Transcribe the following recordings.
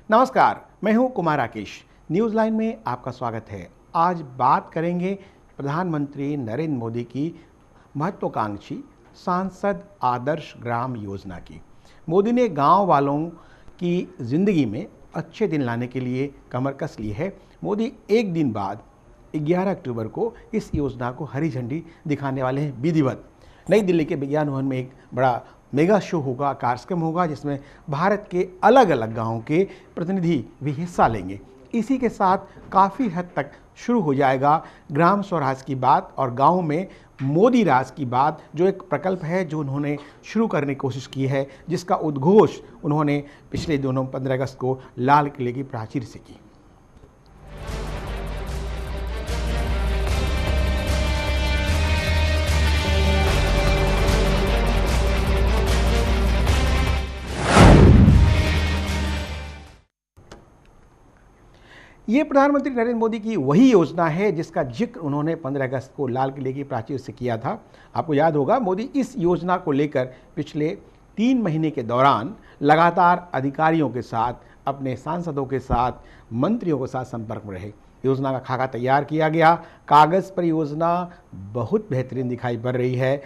नमस्कार, मैं हूं कुमार राकेश। न्यूज़ लाइन में आपका स्वागत है। आज बात करेंगे प्रधानमंत्री नरेंद्र मोदी की महत्वाकांक्षी सांसद आदर्श ग्राम योजना की। मोदी ने गांव वालों की ज़िंदगी में अच्छे दिन लाने के लिए कमर कस ली है। मोदी एक दिन बाद 11 अक्टूबर को इस योजना को हरी झंडी दिखाने वाले हैं विधिवत। नई दिल्ली के विज्ञान भवन में एक बड़ा मेगा शो होगा, कार्यक्रम होगा, जिसमें भारत के अलग अलग गांवों के प्रतिनिधि भी हिस्सा लेंगे। इसी के साथ काफ़ी हद तक शुरू हो जाएगा ग्राम स्वराज की बात और गांव में मोदी राज की बात, जो एक प्रकल्प है जो उन्होंने शुरू करने की कोशिश की है, जिसका उद्घोष उन्होंने पिछले दिनों 15 अगस्त को लाल किले की प्राचीर से की। ये प्रधानमंत्री नरेंद्र मोदी की वही योजना है जिसका जिक्र उन्होंने 15 अगस्त को लाल किले की प्राचीर से किया था। आपको याद होगा, मोदी इस योजना को लेकर पिछले 3 महीने के दौरान लगातार अधिकारियों के साथ, अपने सांसदों के साथ, मंत्रियों के साथ संपर्क में रहे। योजना का खाका तैयार किया गया। कागज़ पर योजना बहुत बेहतरीन दिखाई पड़ रही है।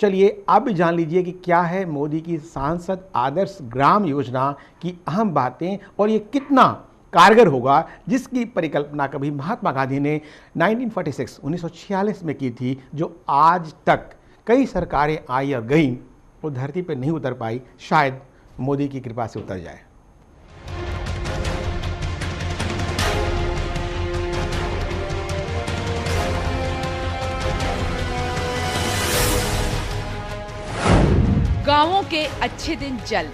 चलिए अब जान लीजिए कि क्या है मोदी की सांसद आदर्श ग्राम योजना की अहम बातें और ये कितना कारगर होगा, जिसकी परिकल्पना कभी महात्मा गांधी ने 1946 में की थी, जो आज तक कई सरकारें आई और गईं, वो धरती पर नहीं उतर पाई। शायद मोदी की कृपा से उतर जाए। गांवों के अच्छे दिन जल्द।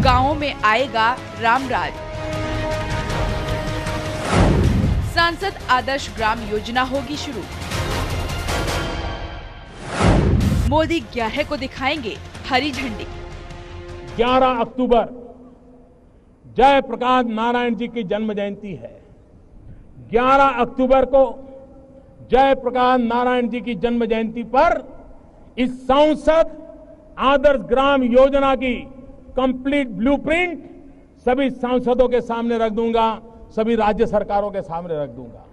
गांवों में आएगा रामराज। सांसद आदर्श ग्राम योजना होगी शुरू। मोदी 11 को दिखाएंगे हरी झंडी। 11 अक्टूबर जयप्रकाश नारायण जी की जन्म जयंती है। 11 अक्टूबर को जयप्रकाश नारायण जी की जन्म जयंती पर इस सांसद आदर्श ग्राम योजना की कंप्लीट ब्लूप्रिंट सभी सांसदों के सामने रख दूंगा, सभी राज्य सरकारों के सामने रख दूंगा।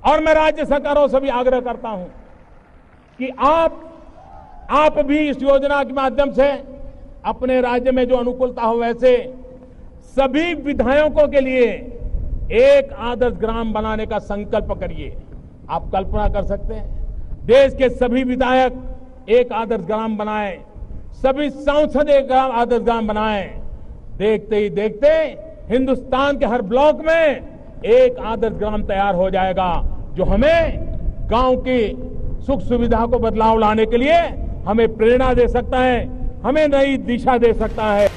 और मैं राज्य सरकारों से भी आग्रह करता हूं कि आप भी इस योजना के माध्यम से अपने राज्य में जो अनुकूलता हो, वैसे सभी विधायकों के लिए एक आदर्श ग्राम बनाने का संकल्प करिए। आप कल्पना कर सकते हैं, देश के सभी विधायक एक आदर्श ग्राम बनाएं, सभी सांसद एक आदर्श ग्राम बनाएं। देखते ही देखते हिंदुस्तान के हर ब्लॉक में एक आदर्श ग्राम तैयार हो जाएगा, जो हमें गांव की सुख सुविधा को बदलाव लाने के लिए हमें प्रेरणा दे सकता है, हमें नई दिशा दे सकता है।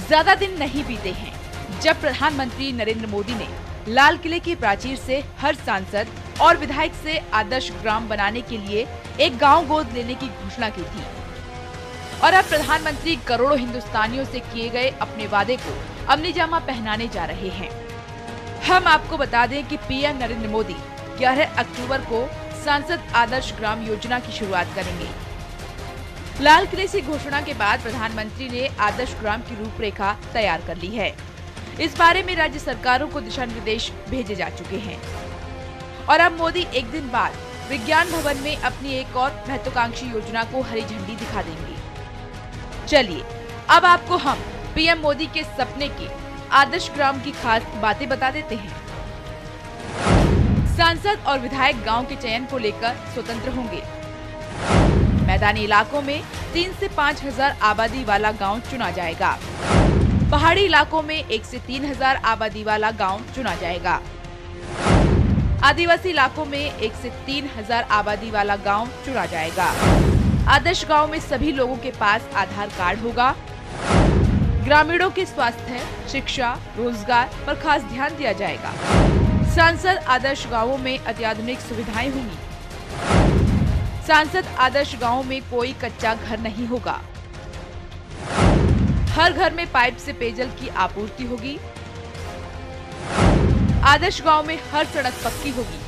ज्यादा दिन नहीं बीते हैं जब प्रधानमंत्री नरेंद्र मोदी ने लाल किले की प्राचीर से हर सांसद और विधायक से आदर्श ग्राम बनाने के लिए एक गांव गोद लेने की घोषणा की थी। और अब प्रधानमंत्री करोड़ों हिंदुस्तानियों से किए गए अपने वादे को अमली जामा पहनाने जा रहे हैं। हम आपको बता दें कि पीएम नरेंद्र मोदी 11 अक्टूबर को सांसद आदर्श ग्राम योजना की शुरुआत करेंगे। लाल किले से घोषणा के बाद प्रधानमंत्री ने आदर्श ग्राम की रूपरेखा तैयार कर ली है। इस बारे में राज्य सरकारों को दिशा निर्देश भेजे जा चुके हैं और अब मोदी एक दिन बाद विज्ञान भवन में अपनी एक और महत्वाकांक्षी योजना को हरी झंडी दिखा देंगे। चलिए अब आपको हम पीएम मोदी के सपने के आदर्श ग्राम की खास बातें बता देते हैं। सांसद और विधायक गांव के चयन को लेकर स्वतंत्र होंगे। मैदानी इलाकों में 3 से 5 हजार आबादी वाला गांव चुना जाएगा। पहाड़ी इलाकों में 1 से 3 हजार आबादी वाला गांव चुना जाएगा। आदिवासी इलाकों में 1 से 3 हजार आबादी वाला गांव चुना जाएगा। आदर्श गांव में सभी लोगों के पास आधार कार्ड होगा। ग्रामीणों के स्वास्थ्य, शिक्षा, रोजगार पर खास ध्यान दिया जाएगा। सांसद आदर्श गांवों में अत्याधुनिक सुविधाएं होंगी। सांसद आदर्श गांवों में कोई कच्चा घर नहीं होगा। हर घर में पाइप से पेयजल की आपूर्ति होगी। आदर्श गांव में हर सड़क पक्की होगी।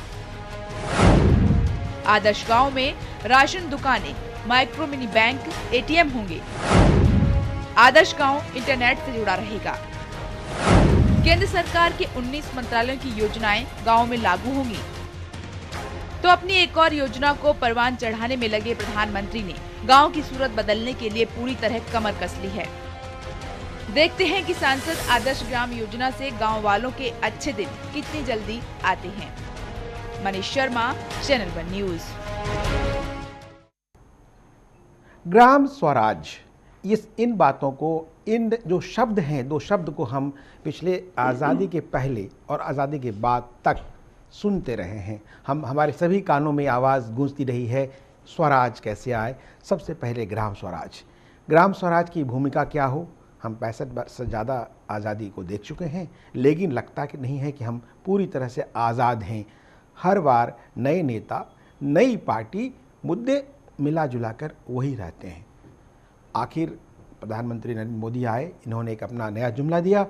आदर्श गांव में राशन दुकानें, माइक्रो मिनी बैंक, एटीएम होंगे। आदर्श गांव इंटरनेट से जुड़ा रहेगा। केंद्र सरकार के 19 मंत्रालयों की योजनाएं गांव में लागू होंगी। तो अपनी एक और योजना को परवान चढ़ाने में लगे प्रधानमंत्री ने गांव की सूरत बदलने के लिए पूरी तरह कमर कस ली है। देखते हैं कि सांसद आदर्श ग्राम योजना से गांव वालों के अच्छे दिन कितनी जल्दी आते हैं। Manish Sharma, channel one news. Gram Swaraj, इन बातों को, इन जो शब्द हैं, दो शब्द को हम पिछले आज़ादी के पहले और आज़ादी के बाद तक सुनते रहे हैं। हमारे सभी कानों में आवाज़ गूंजती रही है, स्वराज कैसे आए। सबसे पहले ग्राम स्वराज, ग्राम स्वराज की भूमिका क्या हो। हम 65 वर्ष से ज़्यादा आज़ादी को देख चुके हैं, लेकिन लगता कि नहीं है कि हम पूरी तरह से आज़ाद हैं। हर बार नए नेता, नई पार्टी, मुद्दे मिला जुला कर वही रहते हैं। आखिर प्रधानमंत्री नरेंद्र मोदी आए, इन्होंने एक अपना नया जुमला दिया,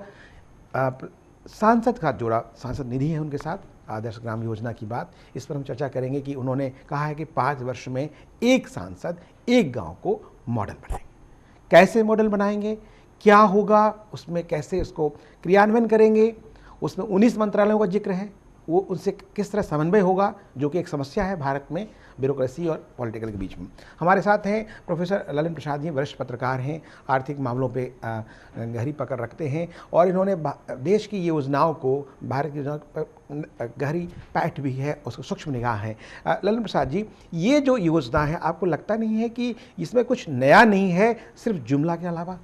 सांसद का जोड़ा, सांसद निधि है उनके साथ, आदर्श ग्राम योजना की बात। इस पर हम चर्चा करेंगे कि उन्होंने कहा है कि 5 वर्ष में एक सांसद एक गांव को मॉडल बनाएंगे। कैसे मॉडल बनाएंगे, क्या होगा उसमें, कैसे उसको क्रियान्वयन करेंगे। उसमें 19 मंत्रालयों का जिक्र है, वो उनसे किस तरह समन्वय होगा, जो कि एक समस्या है भारत में ब्यूरोक्रेसी और पॉलिटिकल के बीच में। हमारे साथ हैं प्रोफेसर ललन प्रसाद जी, वरिष्ठ पत्रकार हैं, आर्थिक मामलों पे गहरी पकड़ रखते हैं और इन्होंने देश की योजनाओं को, भारत की योजनाओं पर गहरी पैठ भी है, उसको सूक्ष्म निगाह है। ललन प्रसाद जी, ये जो योजना है, आपको लगता नहीं है कि इसमें कुछ नया नहीं है, सिर्फ जुमला के अलावा?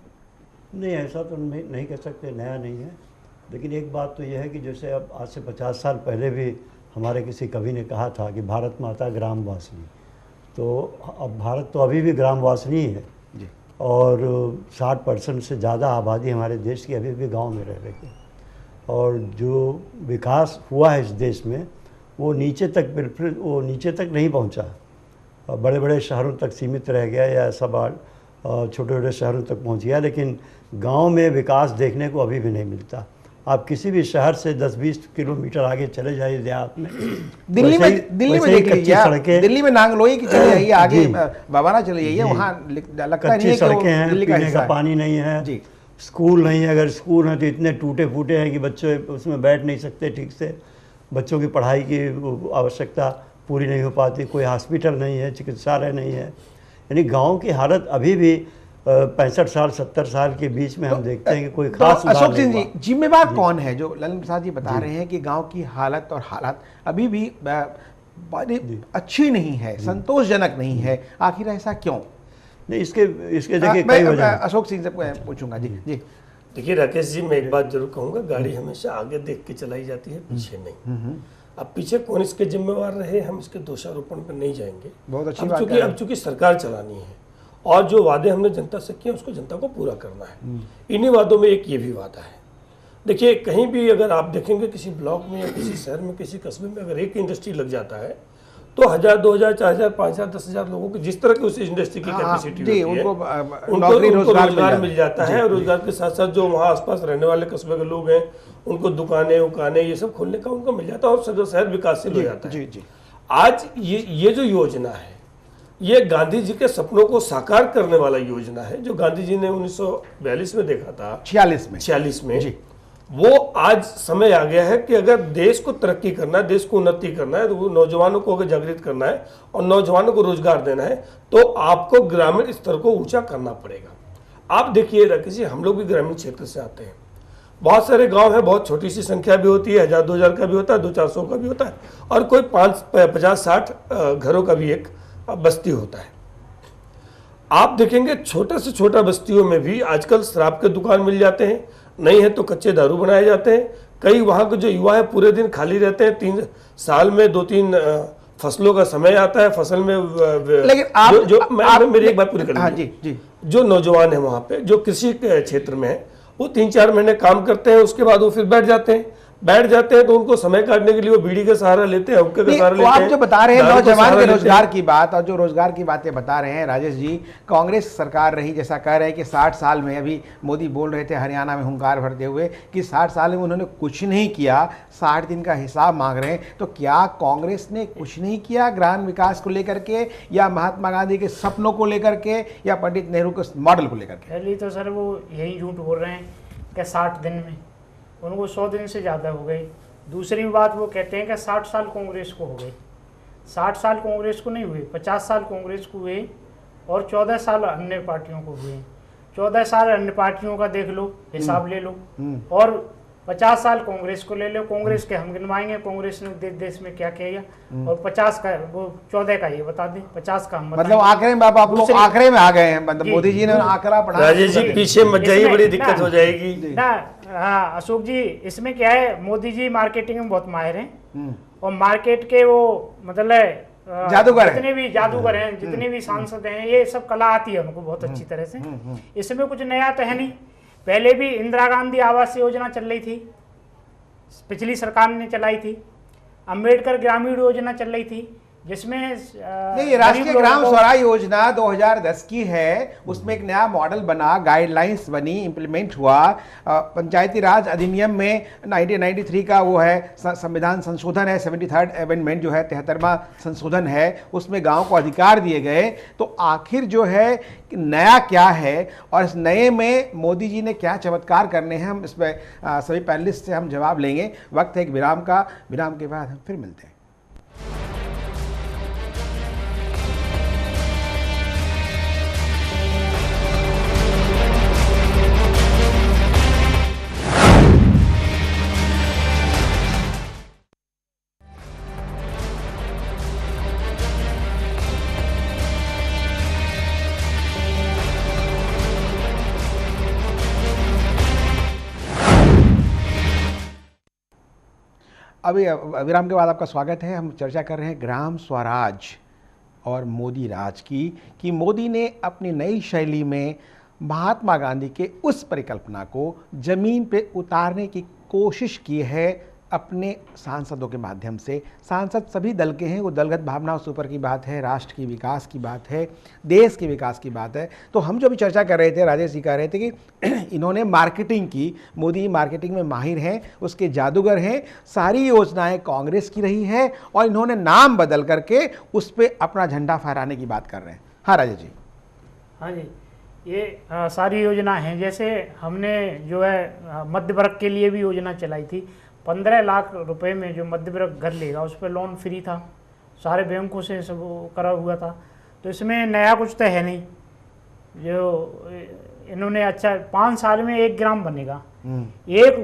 नहीं, ऐसा तो नहीं कह सकते, नया नहीं है। लेकिन एक बात तो यह है कि जैसे अब आज से 50 साल पहले भी हमारे किसी कवि ने कहा था कि भारत माता ग्रामवासिनी, तो अब भारत तो अभी भी ग्रामवासिनी है जी। और 60% से ज़्यादा आबादी हमारे देश की अभी भी गांव में रह रही है। और जो विकास हुआ है इस देश में, वो नीचे तक बिल्कुल नहीं पहुंचा। बड़े बड़े शहरों तक सीमित रह गया, या ऐसा बात छोटे छोटे शहरों तक पहुंच गया, लेकिन गांव में विकास देखने को अभी भी नहीं मिलता। आप किसी भी शहर से 10-20 किलोमीटर आगे चले जाइए देहात में, दिल्ली में देख लीजिए, सड़कें, दिल्ली में नांगलोई की चले जाइए, आगे बाबाना चले जाइए, वहाँ लगता नहीं है कि सड़कें हैं, पीने का पानी नहीं है, स्कूल नहीं है। अगर स्कूल हैं तो इतने टूटे फूटे हैं कि बच्चे उसमें बैठ नहीं सकते ठीक से, बच्चों की पढ़ाई की आवश्यकता पूरी नहीं हो पाती। कोई हॉस्पिटल नहीं है, चिकित्सालय नहीं है। यानी गाँव की हालत अभी भी 65 साल 70 साल के बीच में हम देखते हैं कि कोई खास अशोक सिंह जी, जिम्मेवार कौन है? जो ललन प्रसाद जी बता रहे हैं कि गांव की हालत और हालात अभी भी अच्छी नहीं है, संतोषजनक नहीं है, आखिर ऐसा क्यों? नहीं, इसके देखिए कई वजह। अशोक सिंह से पूछूंगा जी। देखिए राकेश जी, मैं एक बात जरूर कहूँगा, गाड़ी हमेशा आगे देख के चलाई जाती है, पीछे नहीं। अब पीछे कौन इसके जिम्मेवार रहे, हम इसके दोषारोपण पर नहीं जाएंगे। बहुत अच्छी बात है। अब चूंकि सरकार चलानी है और जो वादे हमने जनता से किए उसको जनता को पूरा करना है। इन्हीं वादों में एक ये भी वादा है। देखिए, कहीं भी अगर आप देखेंगे किसी ब्लॉक में या किसी शहर में, किसी कस्बे में अगर एक इंडस्ट्री लग जाता है तो 1000, 2000, 4000, 5000, 10,000 लोगों की जिस तरह की उस इंडस्ट्री की कैपेसिटी होती है, उनको रोजगार मिल जाता है। और रोजगार के साथ साथ जो वहाँ आसपास रहने वाले कस्बे के लोग हैं, उनको दुकानें उकानें ये सब खोलने का उनको मिल जाता है और शहर विकासशील हो जाता है। आज ये जो योजना है, ये गांधी जी के सपनों को साकार करने वाला योजना है, जो गांधी जी ने 1942 में देखा था, 46 में वो आज समय आ गया है कि अगर देश को तरक्की करना है, देश को उन्नति करना है, तो नौजवानों को अगर जागृत करना है और नौजवानों को रोजगार देना है, तो आपको ग्रामीण स्तर को ऊंचा करना पड़ेगा। आप देखिए राकेश जी, हम लोग भी ग्रामीण क्षेत्र से आते हैं। बहुत सारे गांव हैं, बहुत छोटी सी संख्या भी होती है, 1000-2000 का भी होता है, 200-400 का भी होता है, और कोई 50-60 घरों का भी एक बस्ती होता है। आप देखेंगे छोटे से छोटा बस्तियों में भी आजकल शराब के दुकान मिल जाते हैं, नहीं है तो कच्चे दारू बनाए जाते हैं। कई वहाँ के जो युवा है पूरे दिन खाली रहते हैं। 3 साल में 2-3 फसलों का समय आता है, फसल में लेकिन आप मेरी एक बात पूरी कर लीजिए। जो नौजवान है वहाँ पे, जो कृषि के क्षेत्र में है, वो 3-4 महीने काम करते हैं, उसके बाद वो फिर बैठ जाते हैं। बैठ जाते हैं तो उनको समय काटने के लिए वो बीड़ी का सहारा लेते हैं, हुक्के का सहारा नहीं, लेते आप हैं, जो बता रहे हैं दारू का नौजवान सहारा के लेते रोजगार हैं। की बात और जो रोजगार की बातें बता रहे हैं राजेश जी, कांग्रेस सरकार रही, जैसा कह रहे हैं कि 60 साल में, अभी मोदी बोल रहे थे हरियाणा में हुंकार भरते हुए कि 60 साल में उन्होंने कुछ नहीं किया, 60 दिन का हिसाब मांग रहे हैं। तो क्या कांग्रेस ने कुछ नहीं किया ग्राम विकास को लेकर के, या महात्मा गांधी के सपनों को लेकर के, या पंडित नेहरू के मॉडल को लेकर के? पहले तो सर वो यही झूठ बोल रहे हैं कि 60 दिन में, उनको 100 दिन से ज़्यादा हो गए। दूसरी बात वो कहते हैं कि 60 साल कांग्रेस को हो गए। 60 साल कांग्रेस को नहीं हुए, 50 साल कांग्रेस को हुए और 14 साल अन्य पार्टियों को हुए। 14 साल अन्य पार्टियों का देख लो, हिसाब ले लो, और 50 साल कांग्रेस को ले लो। कांग्रेस के हम गिनवाएंगे कांग्रेस ने देश में क्या किया, और 50 का वो 14 का ये बता दें, 50 का हम मतलब आंकड़े में आप लोग आंकड़े में आ गए हैं, मतलब मोदी जी ने आंकड़ा पढ़ा। राजेश जी पीछे मत जाइए, बड़ी दिक्कत हो जाएगी ना। हाँ अशोक जी, इसमें क्या है, मोदी जी मार्केटिंग में बहुत माहिर हैं, और मार्केट के वो मतलब जादूगर हैं। जितने भी जादूगर हैं, जितने भी सांसद हैं, ये सब कला आती है उनको बहुत अच्छी तरह से। इसमें कुछ नया तो है नहीं। पहले भी इंदिरा गांधी आवास योजना चल रही थी, पिछली सरकार ने चलाई थी। अम्बेडकर ग्रामीण योजना चल रही थी, जिसमें नहीं, राष्ट्रीय ग्राम स्वराज योजना 2010 की है। उसमें एक नया मॉडल बना, गाइडलाइंस बनी, इंप्लीमेंट हुआ। पंचायती राज अधिनियम में 1993 का वो है संविधान संशोधन है, 73rd अमेंडमेंट जो है, 73वां संशोधन है, उसमें गांव को अधिकार दिए गए। तो आखिर जो है नया क्या है, और इस नए में मोदी जी ने क्या चमत्कार करने हैं, हम इसमें सभी पैनलिस्ट से हम जवाब लेंगे। वक्त है एक विराम का, विराम के बाद हम फिर मिलते हैं। अभी विराम के बाद आपका स्वागत है। हम चर्चा कर रहे हैं ग्राम स्वराज और मोदी राज की, कि मोदी ने अपनी नई शैली में महात्मा गांधी के उस परिकल्पना को ज़मीन पे उतारने की कोशिश की है अपने सांसदों के माध्यम से। सांसद सभी दल के हैं, वो दलगत भावनाओं से ऊपर की बात है, राष्ट्र की विकास की बात है, देश के विकास की बात है। तो हम जो भी चर्चा कर रहे थे, राजेश जी कह रहे थे कि इन्होंने मार्केटिंग की, मोदी मार्केटिंग में माहिर हैं, उसके जादूगर हैं। सारी योजनाएं कांग्रेस की रही है और इन्होंने नाम बदल करके उस पर अपना झंडा फहराने की बात कर रहे हैं। हाँ राजेश जी। हाँ जी, ये सारी योजना हैं। जैसे हमने जो है मध्य वर्ग के लिए भी योजना चलाई थी। 15 लाख रुपए में जो मध्य वर्ग घर लेगा उस पर लोन फ्री था, सारे बैंकों से सब करा हुआ था। तो इसमें नया कुछ तो है नहीं। जो इन्होंने अच्छा 5 साल में 1 ग्राम बनेगा। एक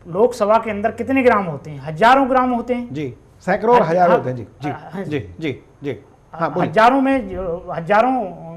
लोकसभा के अंदर कितने ग्राम होते हैं? हजारों ग्राम होते हैं जी, सैकड़ों और हजारों होते हैं। जी जी जी जी जी, हाँ हजारों में हजारों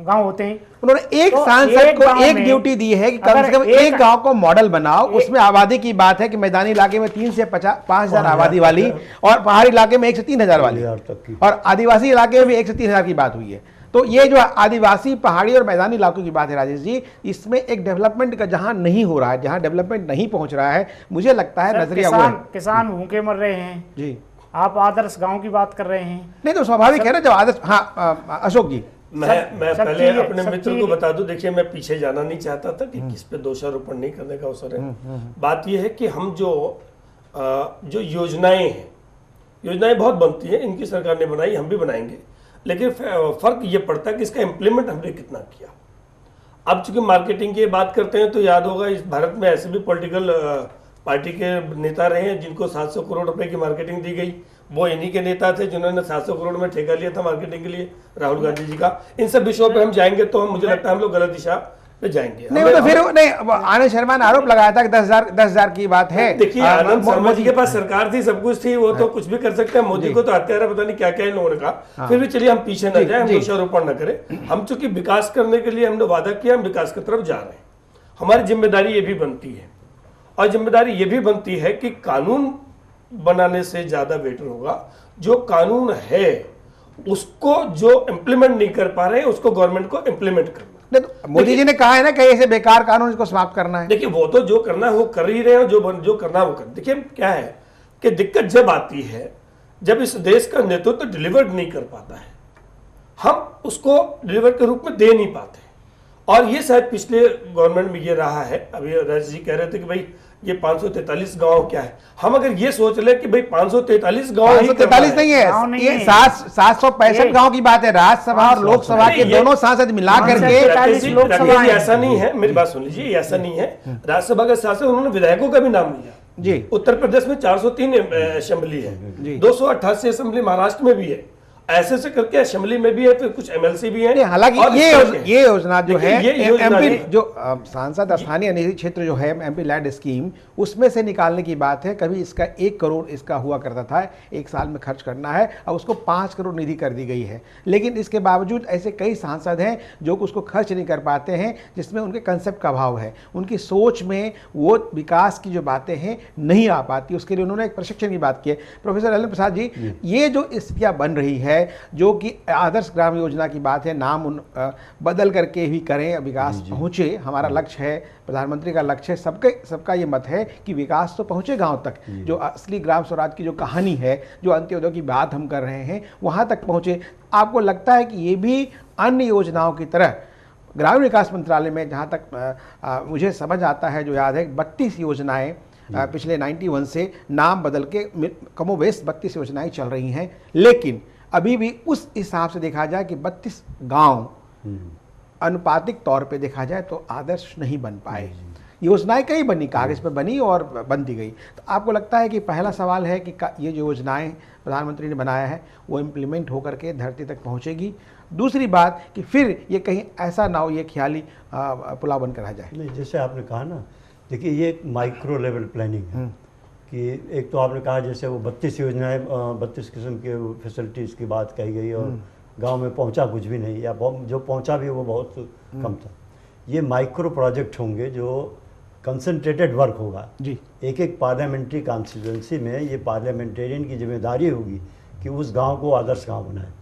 गांव होते हैं। उन्होंने एक तो सांसद को एक ड्यूटी दी है कि कम से कम एक गांव को मॉडल बनाओ। उसमें आबादी की बात है कि मैदानी इलाके में 3 से 5,000 आबादी वाली, और पहाड़ी इलाके में 1 से 3,000 वाली, और आदिवासी इलाके में भी 1 से 3,000 की बात हुई है। तो ये जो आदिवासी, पहाड़ी और मैदानी इलाकों की बात है राजेश जी, इसमें एक डेवलपमेंट का जहां नहीं हो रहा है, जहां डेवलपमेंट नहीं पहुंच रहा है, मुझे लगता है नजरिया वो है। किसान भूखे मर रहे हैं जी। आप आदर्श गांव की बात कर रहे हैं। नहीं तो स्वाभाविक है ना जब आदर्श। हाँ अशोक जी, मैं पहले अपने मित्र को बता दूं, देखिए मैं पीछे जाना नहीं चाहता था कि किस पे दोषारोपण नहीं करने का अवसर है। बात यह है कि हम जो योजनाएं हैं, योजनाएं बहुत बनती हैं, इनकी सरकार ने बनाई, हम भी बनाएंगे, लेकिन फर्क ये पड़ता है कि इसका इम्प्लीमेंट हमने कितना किया। अब चूंकि मार्केटिंग की बात करते हैं तो याद होगा इस भारत में ऐसे भी पॉलिटिकल पार्टी के नेता रहे हैं जिनको 700 करोड़ रुपए की मार्केटिंग दी गई। वो इन्हीं के नेता थे जिन्होंने 700 करोड़ में ठेका लिया था मार्केटिंग के लिए, राहुल गांधी जी का। इन सब विषयों पे हम जाएंगे तो मुझे लगता है हम लोग गलत दिशा पे जाएंगे। नहीं तो फिर नहीं, आनंद शर्मा ने आरोप लगाया था कि 10,000 की बात है। देखिए आनंद शर्मा जी के पास सरकार थी, सब कुछ थी, वो तो कुछ भी कर सकते हैं। मोदी को तो हत्यारा पता नहीं क्या क्या इन लोगों ने कहा। फिर भी चलिए हम पीछे न जाए, हम दोषारोपण न करें। हम चूंकि विकास करने के लिए हमने वादा किया, हम विकास की तरफ जा रहे हैं। हमारी जिम्मेदारी ये भी बनती है, और जिम्मेदारी ये भी बनती है कि कानून बनाने से ज्यादा बेटर होगा जो कानून है उसको जो इम्प्लीमेंट नहीं कर पा रहे हैं उसको गवर्नमेंट को इम्प्लीमेंट करना। नहीं तो मोदी जी ने कहा है ना कि ऐसे बेकार कानून इसको समाप्त करना है। देखिए वो तो जो करना है वो कर ही रहे हैं, जो करना है वो कर। देखिए क्या है, कि दिक्कत जब आती है जब इस देश का नेतृत्व डिलीवर नहीं कर पाता है, हम उसको डिलीवर के रूप में दे नहीं पाते। और ये शायद पिछले गवर्नमेंट में ये रहा है। अभी राजेश जी कह रहे थे कि भाई ये 543 गांव क्या है, हम अगर ये सोच ले कि भाई 543 गांव 543 नहीं है, ये 765 गांव की बात है। राज्यसभा और लोकसभा के दोनों सांसद मिला करके ऐसा नहीं है, मेरी बात सुन लीजिए, ऐसा नहीं है। राज्यसभा के सांसद उन्होंने विधायकों का भी नाम लिया जी। उत्तर प्रदेश में 403 असेंबली है, 288 असेंबली महाराष्ट्र में भी है, ऐसे से करके असेंबली में भी है, फिर कुछ एमएलसी भी है। हालांकि ये योजना जो है एमपी जो सांसद स्थानीय निधि क्षेत्र जो है एमपी लैड स्कीम, उसमें से निकालने की बात है। कभी इसका 1 करोड़ इसका हुआ करता था, 1 साल में खर्च करना है, अब उसको 5 करोड़ निधि कर दी गई है। लेकिन इसके बावजूद ऐसे कई सांसद हैं जो उसको खर्च नहीं कर पाते हैं, जिसमें उनके कंसेप्ट का अभाव है, उनकी सोच में वो विकास की जो बातें हैं नहीं आ पाती। उसके लिए उन्होंने एक प्रशिक्षण की बात की है। प्रोफेसर ललन प्रसाद जी, ये जो स्थितियाँ बन रही है, जो कि आदर्श ग्राम योजना की बात है, नाम बदल करके ही करें, विकास पहुंचे, हमारा लक्ष्य है, प्रधानमंत्री का लक्ष्य है, सबका ये मत है कि विकास तो पहुंचे गांव तक। जो असली ग्राम स्वराज की जो कहानी है, जो अंत्योदय की बात हम कर रहे हैं, वहां तक पहुंचे। आपको लगता है कि ये भी अन्य योजनाओं की तरह ग्रामीण विकास मंत्रालय में, जहां तक मुझे समझ आता है, जो याद है, 32 योजनाएं पिछले 91 से नाम बदल के कमोबेश 32 योजनाएं चल रही हैं, लेकिन अभी भी उस हिसाब से देखा जाए कि 32 गांव अनुपातिक तौर पे देखा जाए तो आदर्श नहीं बन पाए। योजनाएं कई बनी, कागज पे बनी और बनती गई। तो आपको लगता है कि पहला सवाल है कि ये जो योजनाएं प्रधानमंत्री ने बनाया है वो इम्प्लीमेंट होकर के धरती तक पहुंचेगी? दूसरी बात कि फिर ये कहीं ऐसा ना हो ये ख्याली पुलाव बनकर रह जाए। नहीं, जैसे आपने कहा ना, देखिए ये एक माइक्रो लेवल प्लानिंग है कि एक तो आपने कहा जैसे वो 32 योजनाएं, 32 किस्म के फैसिलिटीज़ की बात कही गई और गांव में पहुंचा कुछ भी नहीं, या जो पहुंचा भी वो बहुत कम था। ये माइक्रो प्रोजेक्ट होंगे जो कंसंट्रेटेड वर्क होगा जी। एक पार्लियामेंट्री कॉन्स्टिट्यूंसी में ये पार्लियामेंटेरियन की जिम्मेदारी होगी कि उस गाँव को आदर्श गाँव बनाए।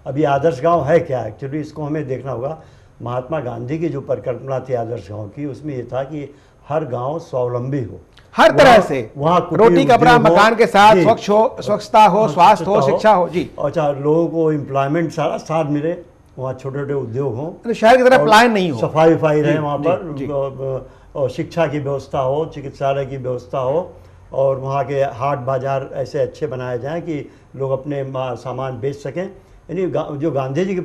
अब ये आदर्श गाँव है क्या, एक्चुअली इसको हमें देखना होगा। महात्मा गांधी की जो परिकल्पना थी आदर्श गाँव की, उसमें ये था कि हर गाँव स्वावलंबी हो, हर तरह से, वहाँ रोटी कपड़ा मकान के साथ, स्वच्छता हो, स्वास्थ्य हो, शिक्षा हो जी। अच्छा, लोगों को एम्प्लॉयमेंट सारा साथ मिले, वहाँ छोटे छोटे उद्योग हों, शहर की तरह प्लान नहीं हो, सफाई रहे वहाँ पर, और शिक्षा की व्यवस्था हो, चिकित्सालय की व्यवस्था हो, और वहाँ के हाट बाजार ऐसे अच्छे बनाए जाएं कि लोग अपने सामान बेच सकें। यानी जो गांधी जी की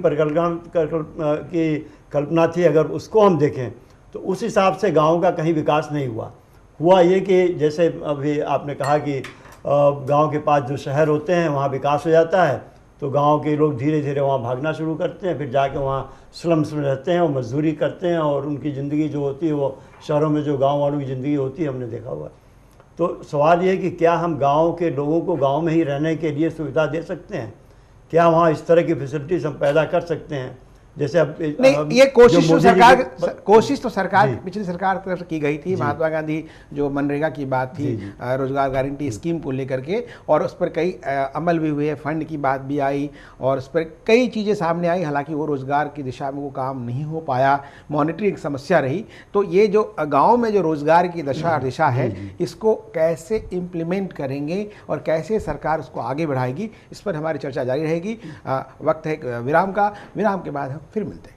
कल्पना थी, अगर उसको हम देखें तो उस हिसाब से गाँव का कहीं विकास नहीं हुआ ये कि जैसे अभी आपने कहा कि गांव के पास जो शहर होते हैं वहाँ विकास हो जाता है, तो गांव के लोग धीरे धीरे वहाँ भागना शुरू करते हैं, फिर जाके वहाँ स्लम्स में रहते हैं और मजदूरी करते हैं, और उनकी ज़िंदगी जो होती है वो शहरों में जो गांव वालों की ज़िंदगी होती है हमने देखा हुआ है। तो सवाल ये है कि क्या हम गाँव के लोगों को गाँव में ही रहने के लिए सुविधा दे सकते हैं? क्या वहाँ इस तरह की फैसिलिटीज़ हम पैदा कर सकते हैं? जैसे अब नहीं, ये कोशिश तो सरकार पिछली सरकार की तरफ से की गई थी। महात्मा गांधी जो मनरेगा की बात थी, रोजगार गारंटी स्कीम को लेकर के, और उस पर कई अमल भी हुए, फंड की बात भी आई और उस पर कई चीज़ें सामने आई। हालांकि वो रोजगार की दिशा में वो काम नहीं हो पाया, मॉनिटरिंग एक समस्या रही। तो ये जो गाँव में जो रोजगार की दिशा है, इसको कैसे इम्प्लीमेंट करेंगे और कैसे सरकार उसको आगे बढ़ाएगी, इस पर हमारी चर्चा जारी रहेगी। वक्त है विराम का, विराम के बाद हम फिर मिलते हैं।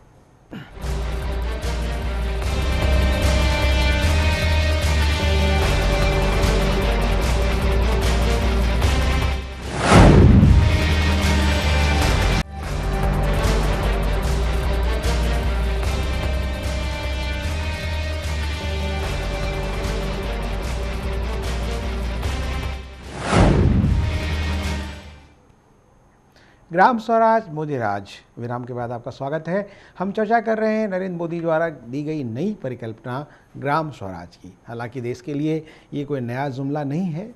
ग्राम स्वराज मोदी राज, विराम के बाद आपका स्वागत है। हम चर्चा कर रहे हैं नरेंद्र मोदी द्वारा दी गई नई परिकल्पना ग्राम स्वराज की। हालांकि देश के लिए ये कोई नया जुमला नहीं है,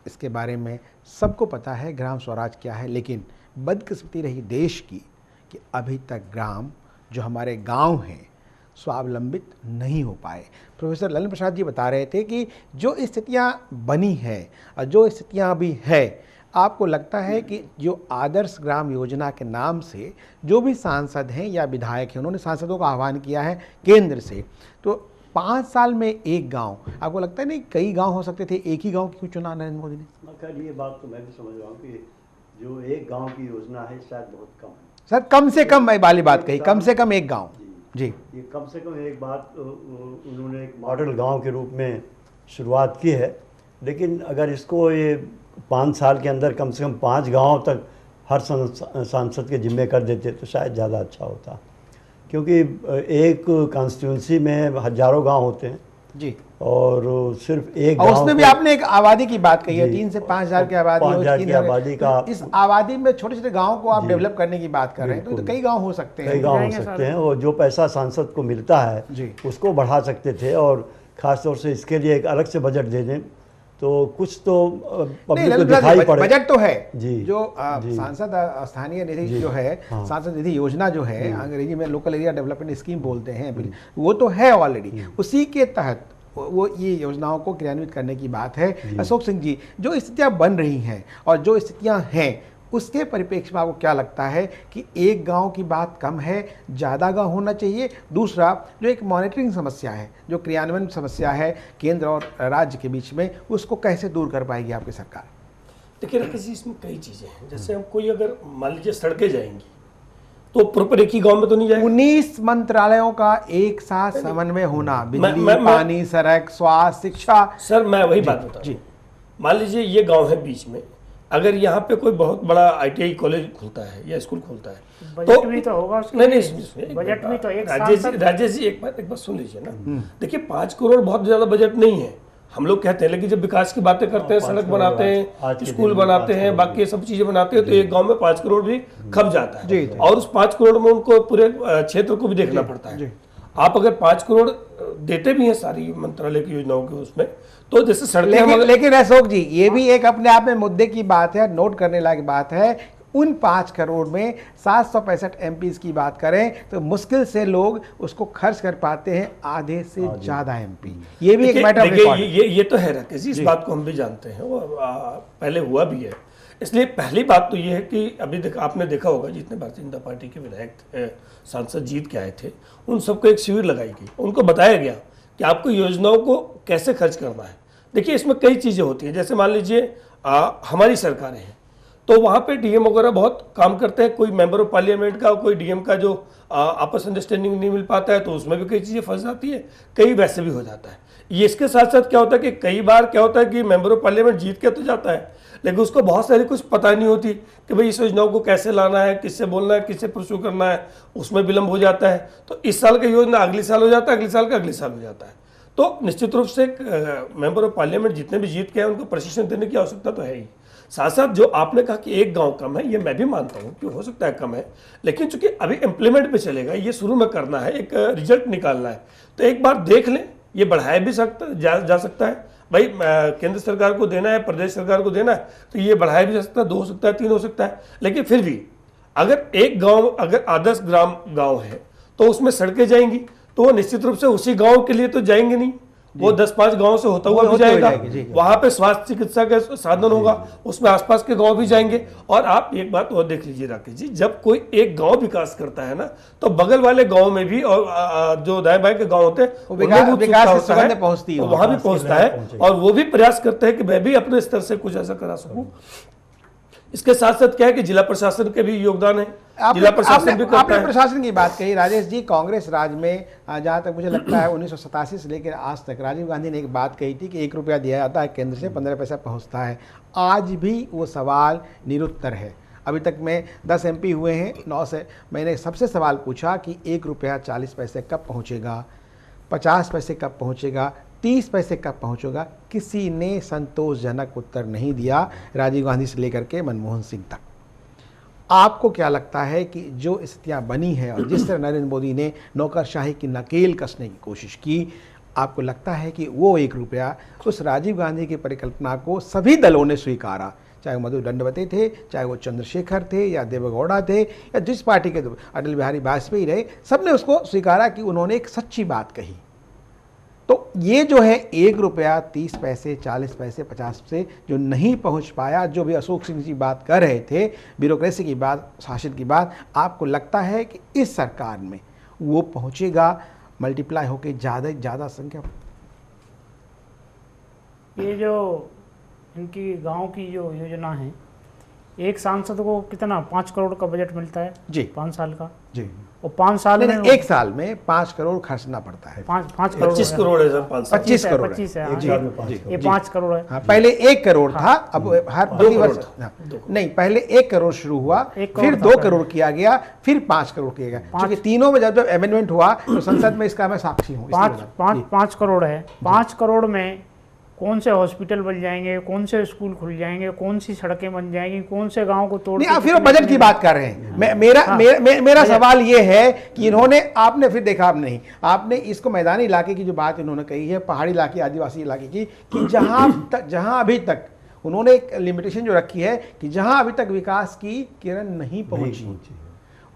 इसके बारे में सबको पता है ग्राम स्वराज क्या है। लेकिन बदकिस्मती रही देश की कि अभी तक ग्राम, जो हमारे गांव हैं, स्वावलंबित नहीं हो पाए। प्रोफेसर ललन प्रसाद जी बता रहे थे कि जो स्थितियाँ बनी है और जो स्थितियाँ अभी है, आपको लगता है कि जो आदर्श ग्राम योजना के नाम से जो भी सांसद हैं या विधायक हैं, उन्होंने सांसदों का आह्वान किया है केंद्र से, तो 5 साल में एक गांव, आपको लगता है नहीं कई गांव हो सकते थे, एक ही गांव क्यों चुना नरेंद्र मोदी ने? खैर ये बात तो मैं भी समझ रहा हूँ कि जो एक गांव की योजना है शायद बहुत कम है। सर कम से कम, मैं वाली बात कही, कम से कम एक गांव। जी, ये कम से कम एक बात उन्होंने एक मॉडल गांव के रूप में शुरुआत की है, लेकिन अगर इसको ये 5 साल के अंदर कम से कम 5 गांव तक हर सांसद के जिम्मे कर देते तो शायद ज़्यादा अच्छा होता, क्योंकि एक कॉन्स्टिट्यूंसी में हजारों गांव होते हैं जी, और सिर्फ एक और गांव उसमें भी आपने एक आबादी की बात कही है, जी, 3 से 5 हज़ार की आबादी, 5,000 की आबादी का, इस आबादी में छोटे छोटे गाँव को आप डेवलप करने की बात कर रहे हैं, तो कई गाँव हो सकते हैं, कई गांव हो सकते हैं, और जो पैसा सांसद को मिलता है जी, उसको बढ़ा सकते थे, और ख़ास तौर से इसके लिए एक अलग से बजट दे दें तो कुछ तो पब्लिक को दिखाई पड़े। बजट तो है जी, जो सांसद स्थानीय निधि जो है, सांसद निधि योजना जो है, अंग्रेजी में लोकल एरिया डेवलपमेंट स्कीम बोलते हैं, वो तो है ऑलरेडी, उसी के तहत वो ये योजनाओं को क्रियान्वित करने की बात है। अशोक सिंह जी, जो स्थितियां बन रही हैं और जो स्थितियां हैं उसके परिप्रेक्ष्य में आपको क्या लगता है कि एक गांव की बात कम है, ज़्यादा गांव होना चाहिए? दूसरा, जो एक मॉनिटरिंग समस्या है, जो क्रियान्वयन समस्या है केंद्र और राज्य के बीच में, उसको कैसे दूर कर पाएगी आपकी सरकार? देखिए राकेश जी, इसमें कई चीज़ें हैं। जैसे हम कोई अगर मान लीजिए सड़कें जाएंगी तो प्रॉपर एक ही गांव में तो नहीं जाएगा। 19 मंत्रालयों का एक साथ समन्वय होना, बिजली, पानी, सड़क, स्वास्थ्य, शिक्षा। सर मैं वही बात बता रहा हूँ, मान लीजिए ये गांव है बीच में, अगर यहाँ पे कोई बहुत बड़ा ITI कॉलेज खुलता है या स्कूल खुलता है बजट भी तो होगा उसके नहीं लिए। बजट में तो एक राजेश जी एक बात सुन लीजिए ना। देखिए 5 करोड़ बहुत ज्यादा बजट नहीं है, हम लोग कहते हैं, लेकिन जब विकास की बातें करते हैं, सड़क बनाते हैं, स्कूल बनाते हैं, बाकी सब चीजें बनाते हैं, तो एक गांव में 5 करोड़ भी खप जाता है, और उस 5 करोड़ में उनको पूरे क्षेत्र को भी देखना पड़ता है। आप अगर 5 करोड़ देते भी हैं सारी मंत्रालय की योजनाओं के उसमें, तो जैसे सड़कें, लेकिन अशोक जी, ये भी एक अपने आप में मुद्दे की बात है, नोट करने लायक बात है। उन 5 करोड़ में 765 MPs की बात करें तो मुश्किल से लोग उसको खर्च कर पाते हैं, आधे से ज्यादा MP। ये भी एक मैटर ऑफ रिकॉर्ड है। ये तो है राकेश जी, इस बात को हम भी जानते हैं, वो पहले हुआ भी है। इसलिए पहली बात तो ये है कि अभी आपने देखा होगा जितने भारतीय जनता पार्टी के विधायक सांसद जीत के आए थे, उन सबको एक शिविर लगाई गई, उनको बताया गया कि आपको योजनाओं को कैसे खर्च करना है। देखिए इसमें कई चीज़ें होती हैं, जैसे मान लीजिए हमारी सरकारें हैं तो वहाँ पे DM वगैरह बहुत काम करते हैं, कोई मेंबर ऑफ पार्लियामेंट का, कोई DM का जो आपस अंडरस्टैंडिंग नहीं मिल पाता है तो उसमें भी कई चीज़ें फंस जाती है, कई वैसे भी हो जाता है। ये इसके साथ साथ क्या होता है कि कई बार क्या होता है कि मेंबर ऑफ पार्लियामेंट जीत के तो जाता है, लेकिन उसको बहुत सारी कुछ पता नहीं होती कि भाई इस योजनाओं को कैसे लाना है, किससे बोलना है, किससे परस्यू करना है, उसमें विलम्ब हो जाता है। तो इस साल का योजना अगले साल हो जाता है, अगले साल का अगले साल हो जाता है। तो निश्चित रूप से मेंबर ऑफ पार्लियामेंट जितने भी जीत के हैं उनको प्रशिक्षण देने की आवश्यकता तो है ही। साथ साथ जो आपने कहा कि एक गांव कम है, ये मैं भी मानता हूँ कि हो सकता है कम है, लेकिन चूंकि अभी इम्प्लीमेंट पे चलेगा, ये शुरू में करना है, एक रिजल्ट निकालना है, तो एक बार देख लें, ये बढ़ाया भी जा सकता है। भाई केंद्र सरकार को देना है, प्रदेश सरकार को देना है, तो ये बढ़ाया भी जा सकता है, 2 हो सकता है, 3 हो सकता है। लेकिन फिर भी अगर एक गांव अगर आदर्श ग्राम गांव है तो उसमें सड़कें जाएंगी, तो वो निश्चित रूप से उसी गांव के लिए तो जाएंगे नहीं, वो 10-5 गांव से होता हुआ भी जाएगा, वहां पे स्वास्थ्य चिकित्सा का साधन होगा, उसमें आसपास के गांव भी जाएंगे। और आप एक बात और देख लीजिए राकेश जी, जब कोई एक गांव विकास करता है ना, तो बगल वाले गांव में भी और जो दाएं बाएं के गांव होते हैं वहां भी पहुंचता है, और वो भी प्रयास करते हैं कि मैं भी अपने स्तर से कुछ ऐसा करा सकूं। इसके साथ साथ क्या है कि जिला प्रशासन के भी योगदान है, जिला प्रशासन भी करता है। प्रशासन की बात कही राजेश जी, कांग्रेस राज में जहाँ तक मुझे लगता है 1987 से लेकर आज तक राजीव गांधी ने एक बात कही थी कि 1 रुपया दिया जाता है केंद्र से, 15 पैसा पहुँचता है। आज भी वो सवाल निरुत्तर है। अभी तक में 10 MP हुए हैं, 9 से मैंने सबसे सवाल पूछा कि 1 रुपया 40 पैसे कब पहुँचेगा, 50 पैसे कब पहुँचेगा, 30 पैसे कब पहुंचेगा, किसी ने संतोषजनक उत्तर नहीं दिया, राजीव गांधी से लेकर के मनमोहन सिंह तक। आपको क्या लगता है कि जो स्थितियां बनी है और जिस तरह नरेंद्र मोदी ने नौकरशाही की नकेल कसने की कोशिश की, आपको लगता है कि वो 1 रुपया उस राजीव गांधी की परिकल्पना को सभी दलों ने स्वीकारा, चाहे वो मधु दंडवते थे, चाहे वो चंद्रशेखर थे या देवेगौड़ा थे या जिस पार्टी के अटल बिहारी वाजपेयी रहे, सबने उसको स्वीकारा कि उन्होंने एक सच्ची बात कही। तो ये जो है 1 रुपया 30 पैसे 40 पैसे 50 पैसे जो नहीं पहुंच पाया, जो भी अशोक सिंह जी बात कर रहे थे, ब्यूरोक्रेसी की बात, शासन की बात, आपको लगता है कि इस सरकार में वो पहुंचेगा मल्टीप्लाई होकर ज़्यादा संख्या? ये जो इनकी गांव की जो योजना है, एक सांसद को कितना 5 करोड़ का बजट मिलता है जी 5 साल का, जी। और 5 साल में एक साल में 5 करोड़ खर्चना पड़ता है। 5 करोड़ 25 करोड़ है सर, 25 करोड़ 25 है, एक हाँ, साल में 5 करोड़। ये 5 करोड़ है। हाँ, पहले 1 करोड़ था, अब हर प्रतिवर्ष नहीं, पहले 1 करोड़ शुरू हुआ, 1 करोड़ फिर था 2 करोड़ किया गया, फिर 5 करोड़ किया गया। क्योंकि तीनों में जब अमेंडमेंट हुआ तो संसद में इसका मैं साक्षी हूँ। 5 करोड़ है। 5 करोड़ में कौन से हॉस्पिटल बन जाएंगे, कौन से स्कूल खुल जाएंगे, कौन सी सड़कें बन जाएंगी, कौन से गांव को तोड़? नहीं, आप फिर वो बजट की बात कर रहे हैं। मेरा सवाल ये है कि इन्होंने, आपने फिर देखा आप नहीं, आपने इसको मैदानी इलाके की जो बात इन्होंने कही है, पहाड़ी इलाके, आदिवासी इलाके की, कि जहां अभी तक उन्होंने एक लिमिटेशन जो रखी है कि जहां अभी तक विकास की किरण नहीं पहुंची,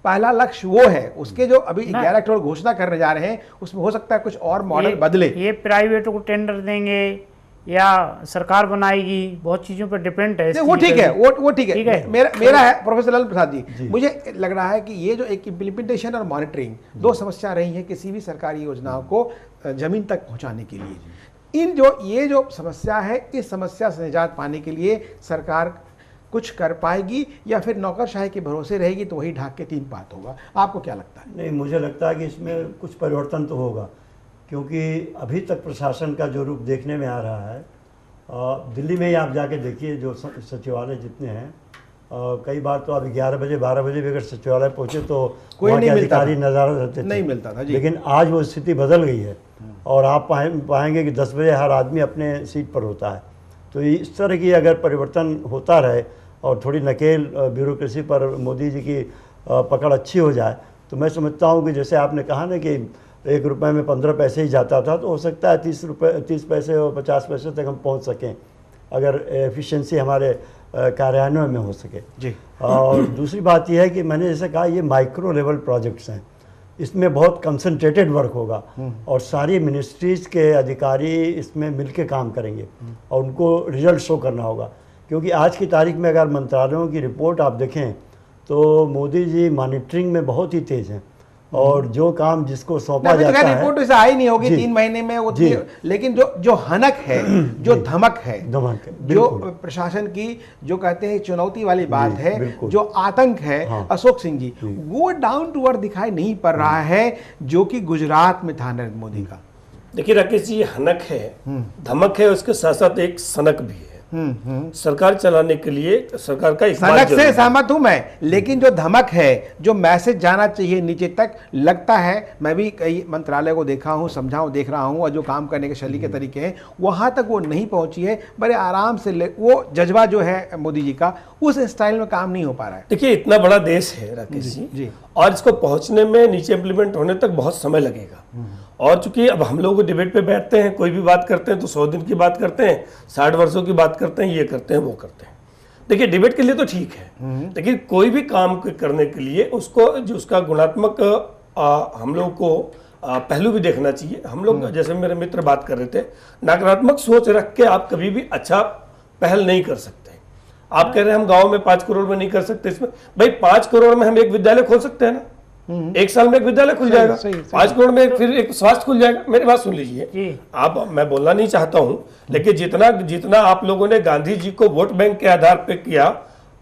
पहला लक्ष्य वो है। उसके जो अभी 11 करोड़ घोषणा करने जा रहे हैं, उसमें हो सकता है कुछ और मॉडल बदले। ये प्राइवेट को टेंडर देंगे या सरकार बनाएगी, बहुत चीजों पर डिपेंड है। वो ठीक है, वो ठीक है। मेरा है प्रोफेसर लाल प्रसाद जी, मुझे लग रहा है कि ये जो एक इम्प्लीमेंटेशन और मॉनिटरिंग, दो समस्या रही है किसी भी सरकारी योजनाओं को जमीन तक पहुंचाने के लिए। ये जो समस्या है, इस समस्या से निजात पाने के लिए सरकार कुछ कर पाएगी या फिर नौकरशाही के भरोसे रहेगी तो वही ढाक के 3 बात होगा? आपको क्या लगता है? नहीं, मुझे लगता है कि इसमें कुछ परिवर्तन तो होगा, क्योंकि अभी तक प्रशासन का जो रूप देखने में आ रहा है, दिल्ली में ही आप जाके देखिए, जो सचिवालय जितने हैं, कई बार तो अब 11 बजे 12 बजे भी अगर सचिवालय पहुंचे तो कोई नहीं मिलता, अधिकारी नज़ारा रहते थे, नहीं मिलता था जी। लेकिन आज वो स्थिति बदल गई है और आप पाएंगे कि 10 बजे हर आदमी अपने सीट पर होता है। तो इस तरह की अगर परिवर्तन होता रहे और थोड़ी नकेल ब्यूरोक्रेसी पर मोदी जी की पकड़ अच्छी हो जाए, तो मैं समझता हूँ कि जैसे आपने कहा ना कि 1 रुपये में 15 पैसे ही जाता था, तो हो सकता है 30 पैसे और 50 पैसे तक हम पहुंच सकें, अगर एफिशिएंसी हमारे कार्यान्वयन में हो सके जी। और दूसरी बात यह है कि मैंने जैसे कहा, ये माइक्रो लेवल प्रोजेक्ट्स हैं, इसमें बहुत कंसंट्रेटेड वर्क होगा और सारी मिनिस्ट्रीज़ के अधिकारी इसमें मिलके काम करेंगे और उनको रिजल्ट शो करना होगा। क्योंकि आज की तारीख में अगर मंत्रालयों की रिपोर्ट आप देखें तो मोदी जी मॉनिटरिंग में बहुत ही तेज़ हैं और जो काम जिसको सौंपा जाता है, रिपोर्ट वैसे आई नहीं होगी 3 महीने में वो, लेकिन जो हनक है, जो धमक है, जो प्रशासन की जो कहते हैं चुनौती वाली बात है, जो आतंक है, अशोक सिंह जी, वो डाउन टू अर्थ दिखाई नहीं पड़ रहा है, जो कि गुजरात में था नरेंद्र मोदी का। देखिए राकेश जी, हनक है, धमक है, उसके साथ साथ एक सनक भी है। सरकार चलाने के लिए सरकार का सनक से सहमत हूं मैं, लेकिन जो धमक है, जो मैसेज जाना चाहिए नीचे तक, लगता है, मैं भी कई मंत्रालय को देखा हूं, देख रहा हूं, और जो काम करने के शैली के तरीके हैं वहां तक वो नहीं पहुंची है। बड़े आराम से वो जज्बा जो है मोदी जी का, उस स्टाइल में काम नहीं हो पा रहा है। देखिए, इतना बड़ा देश है राकेश जी, और इसको पहुंचने में, नीचे इम्प्लीमेंट होने तक बहुत समय लगेगा। और चूंकि अब हम लोग डिबेट पे बैठते हैं, कोई भी बात करते हैं तो 100 दिन की बात करते हैं, 60 वर्षों की बात करते हैं, ये करते हैं वो करते हैं। देखिए, डिबेट के लिए तो ठीक है, लेकिन कोई भी काम करने के लिए उसको जो उसका गुणात्मक हम लोग को पहलू भी देखना चाहिए। हम लोग, जैसे मेरे मित्र बात कर रहे थे, नकारात्मक सोच रख के आप कभी भी अच्छा पहल नहीं कर सकते। आप कह रहे हैं हम गांव में 5 करोड़ में नहीं कर सकते, इसमें भाई 5 करोड़ में हम एक विद्यालय खोल सकते हैं ना, 1 साल में एक विद्यालय खुल जाएगा, 5 करोड़ में फिर एक स्वास्थ्य खुल जाएगा। मेरी बात सुन लीजिए आप, मैं बोलना नहीं चाहता हूं, लेकिन जितना आप लोगों ने गांधी जी को वोट बैंक के आधार पे किया,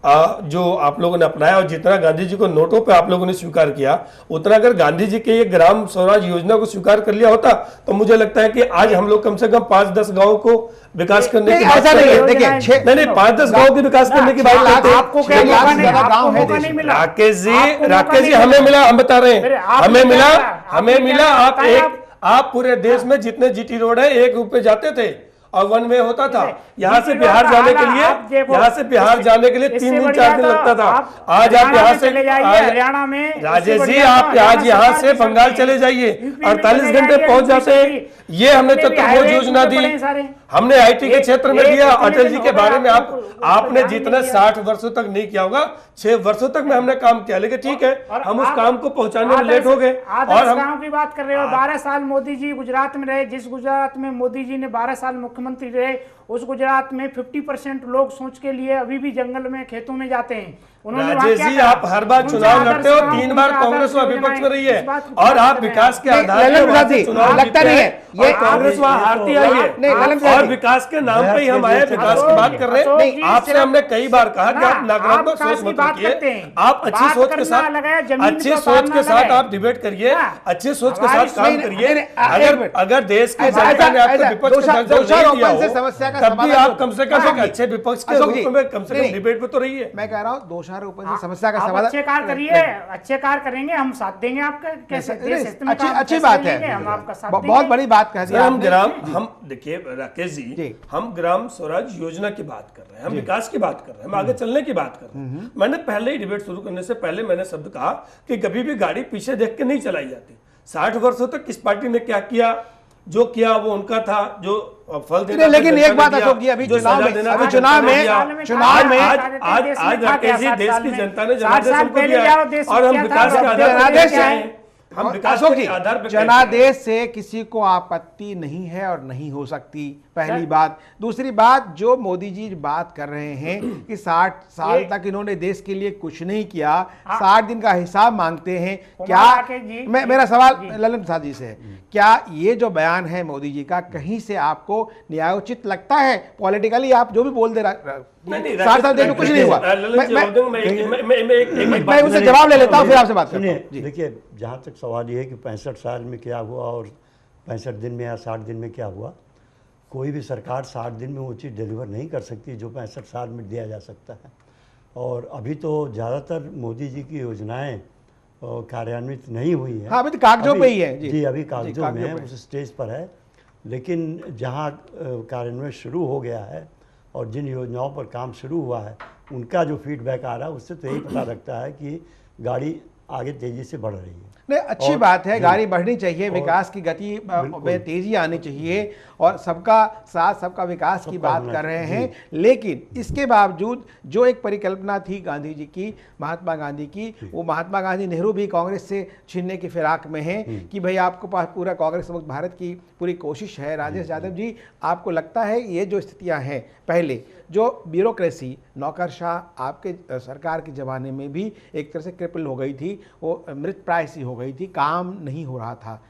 जो आप लोगों ने अपनाया, और जितना गांधी जी को नोटों पे आप लोगों ने स्वीकार किया, उतना अगर गांधी जी के ये ग्राम स्वराज योजना को स्वीकार कर लिया होता तो मुझे लगता है कि आज हम लोग कम से कम 5-10 गाँव को विकास करने की बात नहीं 5-10 गाँव के विकास करने की बात करते हैं। राकेश जी हमें मिला, हम बता रहे हैं, हमें मिला आप पूरे देश में जितने जीटी रोड है 1 रुपए जाते थे और 1 वे होता था। यहाँ से बिहार जाने के लिए 3 दिन 4 दिन लगता था। आज आप यहाँ से हरियाणा में, राजेश जी आप आज यहाँ से बंगाल चले जाइए, 48 घंटे पहुंच जाते हैं। ये हमने चतुर्भुज योजना दी, हमने आईटी के क्षेत्र में दिया। अटल जी के बारे में आपने जितना 60 वर्षों तक नहीं किया होगा, 6 वर्षों तक में हमने काम किया, लेकिन ठीक है, हम उस काम को पहुंचाने में लेट हो गए। और हम गांव की बात कर रहे हो, 12 साल मोदी जी गुजरात में रहे, जिस गुजरात में मोदी जी ने 12 साल मुख्यमंत्री रहे, उस गुजरात में 50% लोग सोच के लिए अभी भी जंगल में खेतों में जाते हैं। उन्होंने वहाँ राजेश क्या जी, करा? आप हर बार उनसे चुनाव आदर्श लड़ते हो, गांव, 3 बार उनसे कांग्रेस वहाँ आदर्श विपक्ष में रही है इस बात को और आप कर रहे हैं। विकास के नहीं, आधार ललन पर वहाँ प्रसाद से जी, चुनाव लगता जीते नहीं हैं है। ये और कांग्रेस वहाँ हारती आई है नहीं, ललन प्रसाद और जी, विकास के नाम पे ही हम आए, अशोक विकास की जी, बात कर रहे अशोक हैं। जी, आपसे सिर्फ- हमने कई बार कहा कि आप नकारात्मक विकास सोच की मत बात रखिए, करते हैं। आप अच्छी बात सोच के करना साथ अलग है, जमीन अच्छी पे सोच के उतारना साथ अलग है। आप डिबेट करिए, हाँ। अच्छी सोच के हमारी साथ काम नहीं, करिए। नहीं, एक मिनट। अगर देश की ऐसा- जनता ने आपको ऐसा- विपक्ष का दर्जा नहीं दोषारोपण दिया से हो, समस्या का तब भी समाधान आप कम से कम अशोक एक जी, अच्छे विपक्ष के अशोक जी, रूप में कम से नहीं, कम डिबेट में तो रहिए। मैं कह रहा हूँ दोषारोपण से समस्या का आप समाधान अच्छे कार्य करिए, अच्छे कार्य करेंगे, हम साथ देंगे आपका। कैसे नहीं, देश हित में काम अच्छी कैसे बात लेंगे, है, हम आपका साथ बहुत देंगे। बड़ी बात कह दी सर, हम आपने। ग्राम हम देखिए राकेश जी। जी, हम ग्राम स्वराज योजना की बात कर रहे हैं, हम विकास की बात कर रहे हैं, हम आगे चलने की बात कर रहे हैं। मैंने पहले ही डिबेट शुरू करने से पहले मैंने शब्द कहा कि कभी भी गाड़ी पीछे देख के नहीं चलाई जाती। 60 वर्षों तक किस पार्टी ने क्या किया, जो किया वो उनका था, जो फल देना था लेकिन जनता एक बात ने दिया, अशोक जी, अभी जो चुनाव सजा में- देना अभी था चुनाव जनता ने में- दिया। चुनाव में- आज राकेश जी, देश की जनता ने 60 जनादेश साल हमको पहले दिया जाओ, है देश और में हम क्या विकास था, के अब आधार पर जनादेश क्या है। है, हम विकास अशोक जी, के आधार पर जनादेश से किसी को आपत्ति नहीं है और नहीं हो सकती, पहली बात। दूसरी बात, जो मोदी जी बात कर रहे हैं कि 60 साल तक इन्होंने देश के लिए कुछ नहीं किया, 60 दिन का हिसाब मांगते हैं, क्या राकेश जी, मेरा सवाल ललन प्रसाद जी से है, क्या ये जो बयान है मोदी जी का कहीं से आपको न्यायोचित लगता है? पॉलिटिकली आप जो भी बोल दे नहीं, 60 साल देश में कुछ नहीं हुआ। मैं उनसे जवाब ले लेता हूँ, फिर आपसे बात करता हूँ। जी। देखिए, जहाँ तक सवाल ये है कि 65 साल में क्या हुआ और 65 दिन में या 60 दिन में क्या हुआ, कोई भी सरकार 60 दिन में वो चीज़ डिलीवर नहीं कर सकती जो 65 साल में दिया जा सकता है। और अभी तो ज़्यादातर मोदी जी की योजनाएं कार्यान्वित नहीं हुई है। हाँ, अभी तो कागजों पे ही है। जी, अभी कागजों कागजों में पे। उस स्टेज पर है। लेकिन जहाँ कार्यान्वयन शुरू हो गया है और जिन योजनाओं पर काम शुरू हुआ है, उनका जो फीडबैक आ रहा है उससे तो यही पता लगता है कि गाड़ी आगे तेज़ी से बढ़ रही है। नहीं, अच्छी और- बात है, जी। गाड़ी बढ़नी चाहिए, विकास की गति में तेजी आनी चाहिए और सबका साथ सबका विकास की सबका बात होना कर रहे चाहिए, हैं। लेकिन इसके बावजूद जो एक परिकल्पना थी गांधी जी की, महात्मा गांधी की, वो महात्मा गांधी नेहरू भी कांग्रेस से छीनने की फिराक में हैं कि भाई आपको पास पूरा कांग्रेस मुक्त भारत की पूरी कोशिश है। राजेश यादव जी, आपको लगता है ये जो स्थितियां हैं, पहले जो ब्यूरोक्रेसी नौकरशाह आपके सरकार के ज़माने में भी एक तरह से क्रिपल हो गई थी, वो मृत प्राय सी हो गई थी, काम नहीं हो रहा था,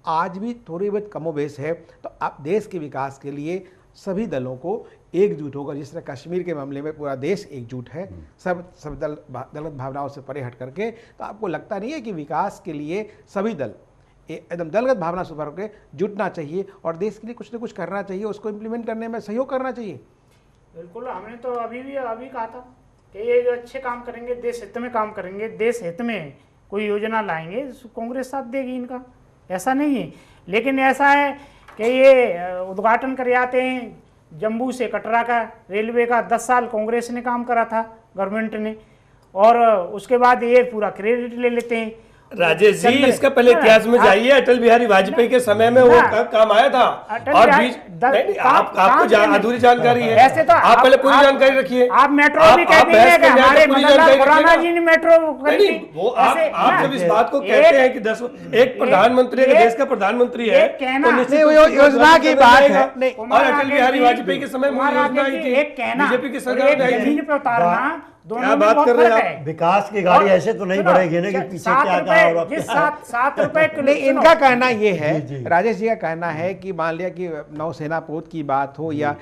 आज भी थोड़ी बहुत कमोबेश है। तो आप देश के विकास के लिए सभी दलों को एकजुट होकर, जिस तरह कश्मीर के मामले में पूरा देश एकजुट है, सब दलगत भावनाओं से परे हट करके, तो आपको लगता नहीं है कि विकास के लिए सभी दल एकदम दलगत भावना से भर के जुटना चाहिए और देश के लिए कुछ न कुछ करना चाहिए, उसको इम्प्लीमेंट करने में सहयोग करना चाहिए? बिल्कुल, हमने तो अभी कहा था कि ये जो अच्छे काम करेंगे, देश हित में काम करेंगे, देश हित में कोई योजना लाएंगे, कांग्रेस साथ देगी इनका, ऐसा नहीं है। लेकिन ऐसा है कि ये उद्घाटन कर आते हैं जम्मू से कटरा का रेलवे का, 10 साल कांग्रेस ने काम करा था, गवर्नमेंट ने, और उसके बाद ये पूरा क्रेडिट ले लेते हैं। राजेश जी, इसका पहले इतिहास में जाइए, अटल बिहारी वाजपेयी के समय में वो काम आया था और बीच आपको अधूरी जानकारी है। ऐसे तो आप पहले पूरी जानकारी रखिए। आप मेट्रो भी कहते हैं, हमारे मदनलाल खुराना जी ने मेट्रो करी थी। वो आप जब इस बात को कहते हैं कि 10 एक प्रधानमंत्री है, देश का प्रधानमंत्री है, तो निश्चित नहीं, वो रूप से योजना की बात है। नहीं, और अटल बिहारी वाजपेयी के समय में योजना आई थी, एक कहना, बीजेपी की सरकार ने आई थी। जमीन पे उतारना, दोनों क्या में बात बहुत कर रहे हैं फर्क आप? है। विकास की गाड़ी ऐसे तो नहीं बढ़ेगी ना कि पीछे क्या कहा और अब जिस क्या। 7 रुपए किलो, नहीं, इनका कहना ये है, जी, जी। राजेश जी का कहना है कि मान लिया कि नौसेना पोत की बात हो या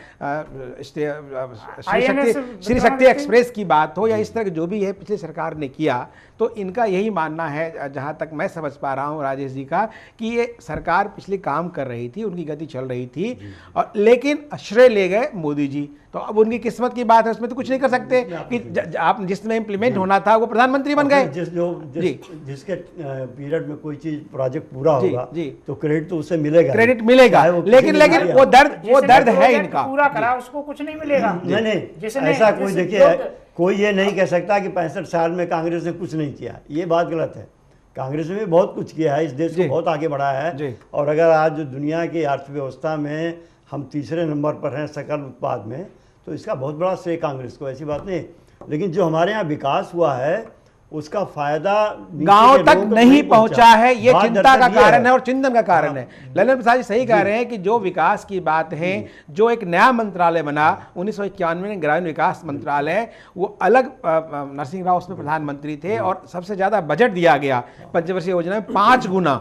श्री शक्ति एक्सप्रेस की बात हो या इस तरह जो भी है पिछली सरकार ने किया, तो इनका यही मानना है, जहां तक मैं समझ पा रहा हूं राजेश जी का, कि ये सरकार पिछले काम कर रही थी, उनकी गति चल रही थी, और लेकिन श्रेय ले गए मोदी जी। तो अब उनकी किस्मत की बात है, उसमें तो कुछ नहीं कर सकते कि आप जिसमें इम्प्लीमेंट होना था वो प्रधानमंत्री बन गए। जिसके पीरियड में कोई चीज प्रोजेक्ट पूरा जी, होगा जी। तो क्रेडिट तो उसे मिलेगा, क्रेडिट मिलेगा, चाहे वो लेकिन किसी भी वो दर्द जिसने है प्रोजेक्ट इनका। पूरा करा उसको कुछ नहीं मिलेगा। नहीं, जिसने- ऐसा कोई जिस- देखिए, जो- कोई ये नहीं कह सकता कि 65 साल में कांग्रेस ने कुछ नहीं किया, ये बात गलत है। कांग्रेस ने भी बहुत कुछ किया है, इस देश जी। को बहुत आगे बढ़ाया जी। है। और अगर आज दुनिया की अर्थव्यवस्था में हम तीसरे नंबर पर हैं सकल उत्पाद में, तो इसका बहुत बड़ा श्रेय कांग्रेस को, ऐसी बात नहीं। लेकिन जो हमारे यहाँ विकास हुआ है उसका फायदा गांव तक नहीं पहुंचा है। ये बात चिंता का दरअसल ये कारण है और चिंतन का कारण है। ललन प्रसाद जी सही कह रहे हैं कि जो विकास की बात है, जो एक नया मंत्रालय बना 1991 में, ग्रामीण विकास मंत्रालय, वो अलग नरसिंह राव उसमें प्रधानमंत्री थे और सबसे ज्यादा बजट दिया गया पंचवर्षीय योजना में 5 गुना।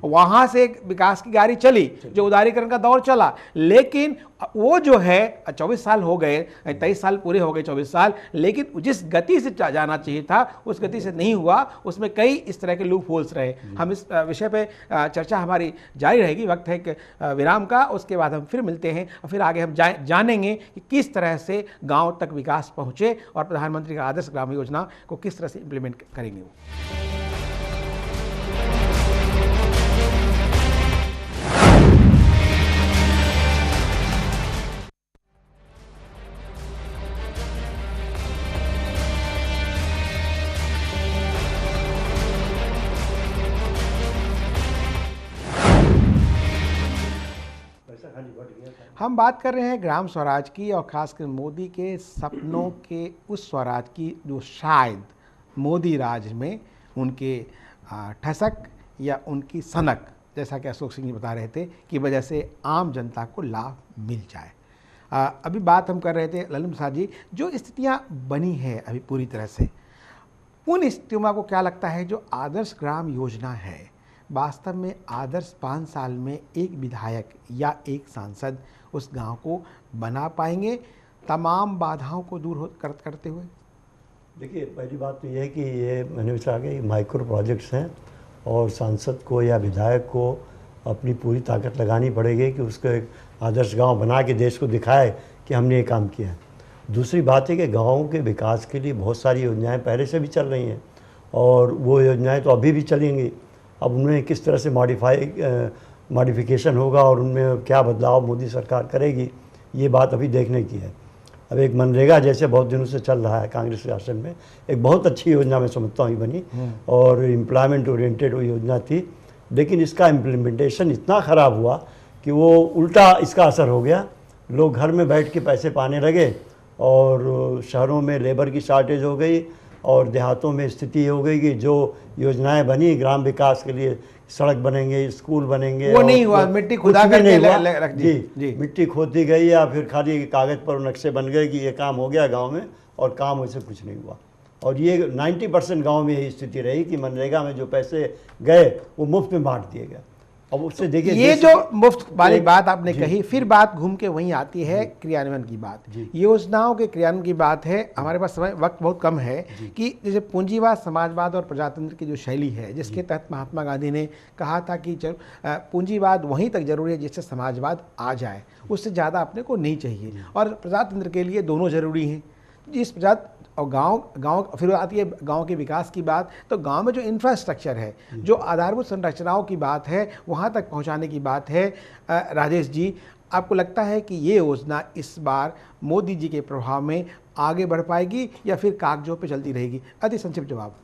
वहां से एक विकास की गाड़ी चली, जो उदारीकरण का दौर चला, लेकिन वो जो है 24 साल हो गए, 23 साल पूरे हो गए, 24 साल, लेकिन जिस गति से जाना चाहिए था उस गति से नहीं हुआ। उसमें कई इस तरह के लूप होल्स रहे। हम इस विषय पे चर्चा हमारी जारी रहेगी। वक्त है कि विराम का, उसके बाद हम फिर मिलते हैं और फिर आगे हम जानेंगे कि किस तरह से गांव तक विकास पहुंचे और प्रधानमंत्री का आदर्श ग्राम योजना को किस तरह से इंप्लीमेंट करेंगे वो। हम बात कर रहे हैं ग्राम स्वराज की और खासकर मोदी के सपनों के उस स्वराज की जो शायद मोदी राज में उनके ठसक या उनकी सनक, जैसा कि अशोक सिंह जी बता रहे थे, की वजह से आम जनता को लाभ मिल जाए। अभी बात हम कर रहे थे ललन प्रसाद जी, जो स्थितियां बनी है अभी पूरी तरह से, उन स्थितियों में आपको क्या लगता है जो आदर्श ग्राम योजना है, वास्तव में आदर्श 5 साल में एक विधायक या एक सांसद उस गांव को बना पाएंगे तमाम बाधाओं को दूर करते हुए? देखिए, पहली बात तो यह है कि ये मैंने विचार कि माइक्रो प्रोजेक्ट्स हैं और सांसद को या विधायक को अपनी पूरी ताकत लगानी पड़ेगी कि उसको एक आदर्श गांव बना के देश को दिखाए कि हमने ये काम किया है। दूसरी बात है कि गाँव के विकास के लिए बहुत सारी योजनाएं पहले से भी चल रही हैं और वो योजनाएं तो अभी भी चलेंगी। अब उनमें किस तरह से मॉडिफिकेशन होगा और उनमें क्या बदलाव मोदी सरकार करेगी, ये बात अभी देखने की है। अब एक मनरेगा जैसे बहुत दिनों से चल रहा है कांग्रेस शासन में, एक बहुत अच्छी योजना मैं समझता हूँ बनी और एम्प्लॉयमेंट ओरिएंटेड वो योजना थी, लेकिन इसका इम्प्लीमेंटेशन इतना ख़राब हुआ कि वो उल्टा इसका असर हो गया। लोग घर में बैठ के पैसे पाने लगे और शहरों में लेबर की शॉर्टेज हो गई और देहातों में स्थिति हो गई कि जो योजनाएं बनी ग्राम विकास के लिए, सड़क बनेंगे, स्कूल बनेंगे, वो नहीं हुआ। मिट्टी खुदा करके रख दी। जी, मिट्टी खोदी गई या फिर खाली कागज़ पर नक्शे बन गए कि ये काम हो गया गांव में, और काम वैसे कुछ नहीं हुआ। और ये 90% गांव में यही स्थिति रही कि मनरेगा में जो पैसे गए वो मुफ्त में बांट दिए गए। अब उससे देखिए, ये जो मुफ्त वाली बात आपने कही, फिर बात घूम के वहीं आती है क्रियान्वयन की बात, योजनाओं के क्रियान्वयन की बात है। हमारे पास समय वक्त बहुत कम है कि जैसे पूंजीवाद, समाजवाद और प्रजातंत्र की जो शैली है, जिसके तहत महात्मा गांधी ने कहा था कि पूंजीवाद वहीं तक जरूरी है जिससे समाजवाद आ जाए, उससे ज़्यादा अपने को नहीं चाहिए, और प्रजातंत्र के लिए दोनों जरूरी हैं। जिस प्रजा और गांव फिर आती है गांव के विकास की बात, तो गांव में जो इंफ्रास्ट्रक्चर है, जो आधारभूत संरचनाओं की बात है, वहां तक पहुंचाने की बात है। राजेश जी, आपको लगता है कि ये योजना इस बार मोदी जी के प्रभाव में आगे बढ़ पाएगी या फिर कागजों पे चलती रहेगी? अति संक्षिप्त जवाब।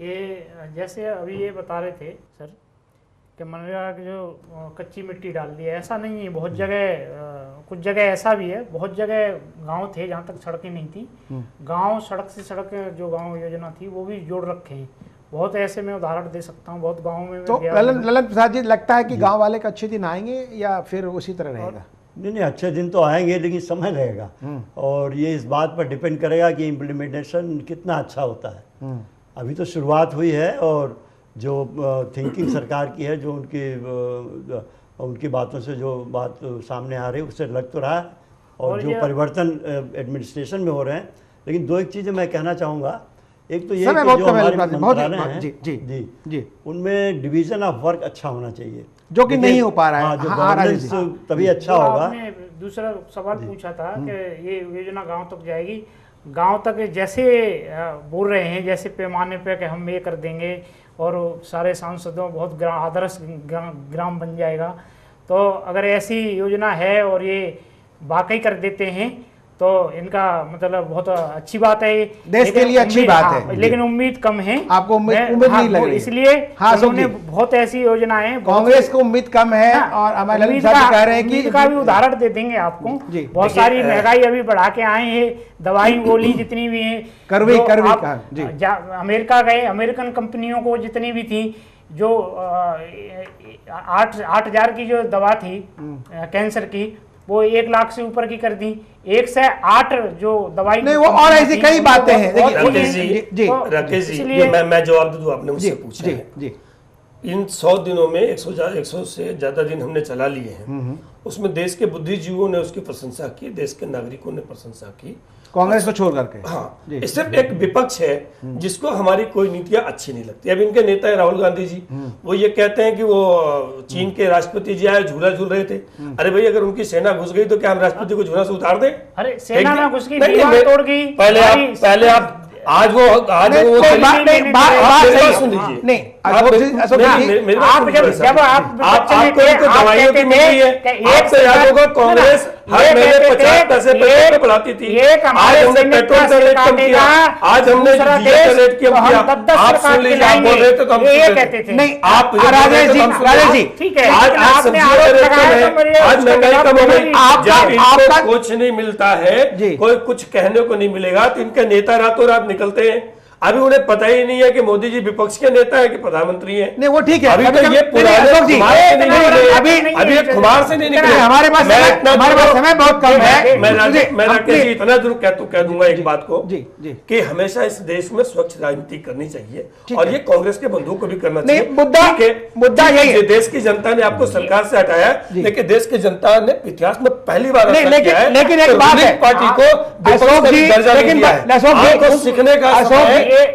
ये जैसे अभी ये बता रहे थे सर कि मनरेगा की जो कच्ची मिट्टी डाल दी है, ऐसा नहीं है। बहुत जगह, कुछ जगह ऐसा भी है, बहुत जगह गांव थे जहां तक सड़कें नहीं थी, गांव सड़क से सड़क जो गांव योजना थी वो भी जोड़ रखे हैं। बहुत ऐसे मैं उदाहरण दे सकता हूँ, बहुत गाँव में। तो ललन प्रसाद जी, लगता है कि गाँव वाले का अच्छे दिन आएंगे या फिर उसी तरह रहेगा? नहीं, अच्छे दिन तो आएंगे लेकिन समय लगेगा, और ये इस बात पर डिपेंड करेगा कि इम्प्लीमेंटेशन कितना अच्छा होता है। अभी तो शुरुआत हुई है और जो थिंकिंग सरकार की है, जो उनकी बातों से जो बात सामने आ रही है उससे लग तो रहा है, और जो परिवर्तन एडमिनिस्ट्रेशन में हो रहे हैं। लेकिन दो एक चीज़ें मैं कहना चाहूँगा। एक तो ये कि जो हमारे मंत्रालय हैं जी, उनमें डिवीज़न ऑफ वर्क अच्छा होना चाहिए, जो कि नहीं हो पा रहा है। जो गवर्नेंस तभी अच्छा होगा। आपने दूसरा सवाल पूछा था कि ये योजना गाँव तक जाएगी। गांव तक जैसे बोल रहे हैं, जैसे पैमाने पे कि हम ये कर देंगे और सारे सांसदों बहुत आदर्श ग्राम बन जाएगा, तो अगर ऐसी योजना है और ये वाकई कर देते हैं तो इनका मतलब बहुत अच्छी बात है ये, देश के लिए अच्छी बात है, लेकिन उम्मीद कम है। आपको उम्मीद नहीं लग रही? इसलिए हाँ, उन्होंने बहुत ऐसी योजनाएं, कांग्रेस को उम्मीद कम है और हमारे ललित साहब कह रहे हैं कि का भी उदाहरण दे देंगे आपको। बहुत सारी महंगाई अभी बढ़ा के आए हैं, दवाई गोली जितनी भी है, अमेरिका गए, अमेरिकन कंपनियों को जितनी भी थी, जो 8,000 की जो दवा थी कैंसर की, वो 1 लाख से ऊपर की कर दी। 1 से 8 जो दवाई नहीं, वो और ऐसी कई बातें हैं। राकेश जी, मैं जवाब दूं, आपने मुझसे पूछा है। इन 100 दिनों में 100 से ज्यादा दिन हमने चला लिए हैं, उसमें देश के बुद्धिजीवियों ने उसकी प्रशंसा की, देश के नागरिकों ने प्रशंसा की, कांग्रेस को छोड़ करके। हाँ, सिर्फ एक विपक्ष है जिसको हमारी कोई नीतियां अच्छी नहीं लगती। अब इनके नेता है राहुल गांधी जी, वो ये कहते हैं कि वो चीन के राष्ट्रपति जी आए, झूला झूल रहे थे। अरे भाई, अगर उनकी सेना घुस गई तो क्या हम राष्ट्रपति को झूला से उतार दें? अरे सेना ना घुस गई, दीवार तोड़ गई। पहले आप आज वो बात सुन लीजिए। नहीं, आप जब आपको दवाइयों की मिल रही है, आपसे याद होगा कांग्रेस हर महीने 50 पैसे पेट्रोल पे बढ़ाती थी। आज हमने पेट्रोल का रेट कम किया, आज हमने डीजल का रेट कम किया। आप सुन लीजिए, आप बोल रहे थे तो हम ये कहते थे। नहीं, राजेश जी, ठीक है, आज सब्जियों का रेट कम है, आज महंगाई कम हो गई। जब इनको कुछ नहीं मिलता है, कोई कुछ कहने को नहीं मिलेगा, तो इनके नेता रातों रात निकलते हैं। अभी उन्हें पता ही नहीं है कि मोदी जी विपक्ष के नेता है कि प्रधानमंत्री हैं। नहीं, वो ठीक है। अभी तो ये अभी खुमार से नहीं निकले। हमारे पास समय बहुत कम है। मैं राकेश जी इतना जरूर कह दूंगा एक बात को, कि हमेशा इस देश में स्वच्छ राजनीति करनी चाहिए, और ये कांग्रेस के बंधुओं को भी करना चाहिए। मुद्दा यही है, देश की जनता ने आपको सरकार से हटाया, लेकिन देश की जनता ने इतिहास में पहली बार लेकिन एक बात है, पार्टी को सीखने का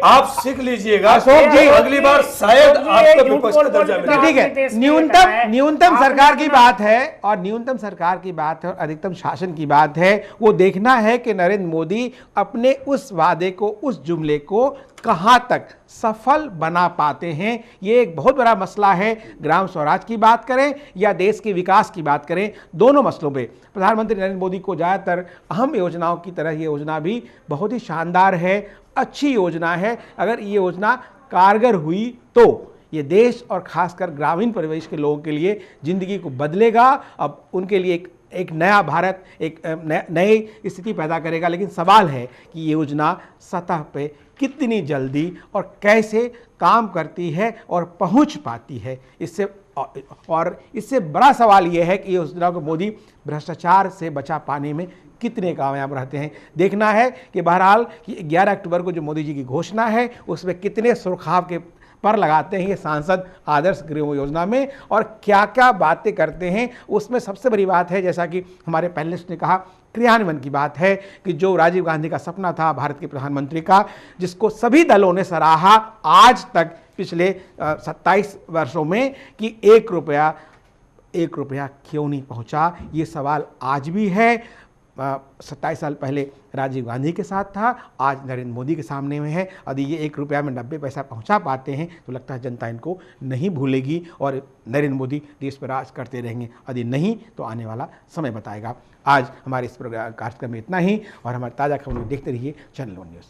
आप सीख लीजिएगा। अशोक जी, अगली बार शायद आपको विपक्ष का दर्जा मिले। ठीक है, न्यूनतम सरकार की बात है, और न्यूनतम सरकार की बात है और अधिकतम शासन की बात है। वो देखना है कि नरेंद्र मोदी अपने उस वादे को, उस जुमले को कहां तक सफल बना पाते हैं। ये एक बहुत बड़ा मसला है। ग्राम स्वराज की बात करें या देश के विकास की बात करें, दोनों मसलों पे प्रधानमंत्री नरेंद्र मोदी को ज़्यादातर अहम योजनाओं की तरह ये योजना भी बहुत ही शानदार है, अच्छी योजना है। अगर ये योजना कारगर हुई तो ये देश और खासकर ग्रामीण परिवेश के लोगों के लिए ज़िंदगी को बदलेगा। अब उनके लिए एक नया भारत, एक नई स्थिति पैदा करेगा। लेकिन सवाल है कि ये योजना सतह पे कितनी जल्दी और कैसे काम करती है और पहुंच पाती है। इससे बड़ा सवाल ये है कि ये योजना को मोदी भ्रष्टाचार से बचा पाने में कितने कामयाब रहते हैं। देखना है कि बहरहाल 11 अक्टूबर को जो मोदी जी की घोषणा है उसमें कितने सुरखाव के पर लगाते हैं ये सांसद आदर्श गृह योजना में, और क्या क्या बातें करते हैं। उसमें सबसे बड़ी बात है, जैसा कि हमारे पैनलिस्ट ने कहा, क्रियान्वयन की बात है कि जो राजीव गांधी का सपना था भारत के प्रधानमंत्री का, जिसको सभी दलों ने सराहा आज तक पिछले 27 वर्षों में, कि 1 रुपया क्यों नहीं पहुंचा। ये सवाल आज भी है। 27 साल पहले राजीव गांधी के साथ था, आज नरेंद्र मोदी के सामने में है। यदि ये 1 रुपया में 90 पैसा पहुंचा पाते हैं तो लगता है जनता इनको नहीं भूलेगी और नरेंद्र मोदी देश पर राज करते रहेंगे। यदि नहीं तो आने वाला समय बताएगा। आज हमारे इस कार्यक्रम में इतना ही, और हमारे ताज़ा खबरों देखते रहिए चैनल 1 न्यूज़।